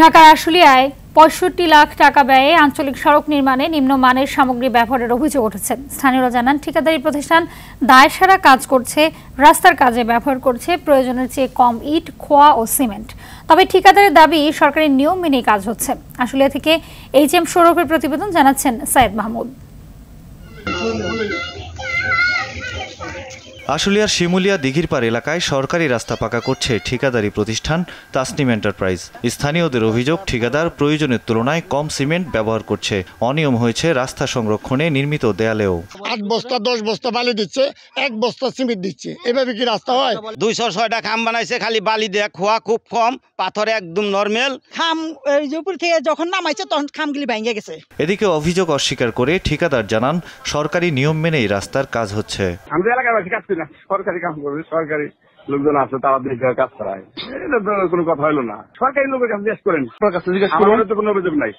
ঢাকার আশুলিয়ায় ৬৫ লাখ টাকা ব্যয়ে আঞ্চলিক সড়ক নির্মাণে নিম্নমানের সামগ্রী ব্যবহারের অভিযোগ উঠেছে। স্থানীয়রা জানান, ঠিকাদারি প্রতিষ্ঠান দায়সারা কাজ করছে, রাস্তার কাজে ব্যবহার করছে প্রয়োজনের চেয়ে কম ইট, খোয়া ও সিমেন্ট। তবে ঠিকাদারের দাবি সরকারি নিয়ম মেনেই কাজ হচ্ছে। আশুলিয়া থেকে HM সৌরভের প্রতিবেদন, জানাচ্ছেন সাইদ মাহমুদ। আশুলিয়ার শিমুলিয়া দিঘিরপাড় এলাকায় সরকারি রাস্তা পাকা করছে ঠিকাদারি প্রতিষ্ঠান তাসনিম এন্টারপ্রাইজ। স্থানীয়দের অভিযোগ, ঠিকাদার প্রয়োজনের তুলনায় কম সিমেন্ট ব্যবহার করছে। অনিয়ম হয়েছে রাস্তা সংরক্ষণে নির্মিত দেয়ালেও। 8 বস্তা 10 বস্তা বালি দিচ্ছে, 1 বস্তা সিমেন্ট দিচ্ছে। এভাবে কি রাস্তা হয়? 206টা খাম বানাইছে, খালি বালি দিয়ে, খোয়া খুব কম, পাথর একদম নরমাল। খাম উপর থেকে যখন নামাইছে তখন খামগুলি ভেঙে গেছে। এদিকে অভিযোগ অস্বীকার করে ঠিকাদার জানান, সরকারি নিয়ম মেনেই রাস্তার কাজ হচ্ছে। আমাদের এলাকাবাসী কাজ করি না, সরকারি কাজ করবে, সরকারি লোকজন আছে, তারা দেখে কাজ করায়। এটা তো কোনো কথা হলো না। সরকারি লোকের কাছে জিজ্ঞেস করেন, আমাদের তো কোনো অভিযোগ নাই।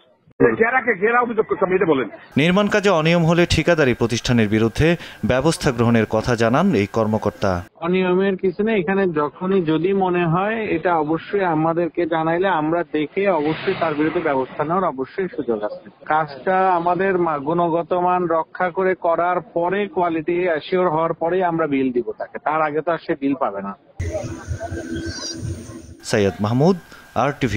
নির্মাণ কাজে অনিয়ম হলে ঠিকাদারি প্রতিষ্ঠানের বিরুদ্ধে ব্যবস্থা গ্রহণের কথা জানান এই কর্মকর্তা। অনিয়মের কিছু নেই এখানে, যখনই যদি মনে হয় এটা অবশ্যই আমাদেরকে জানাইলে আমরা দেখে অবশ্যই তার বিরুদ্ধে ব্যবস্থা নেওয়ার অবশ্যই সুযোগ আছে। কাজটা আমাদের গুণগত মান রক্ষা করে করার পরে, কোয়ালিটি অ্যাসিওর হওয়ার পরেই আমরা বিল দিব তাকে, তার আগে তো আর সে বিল পাবে না। সৈয়দ মাহমুদ, RTV।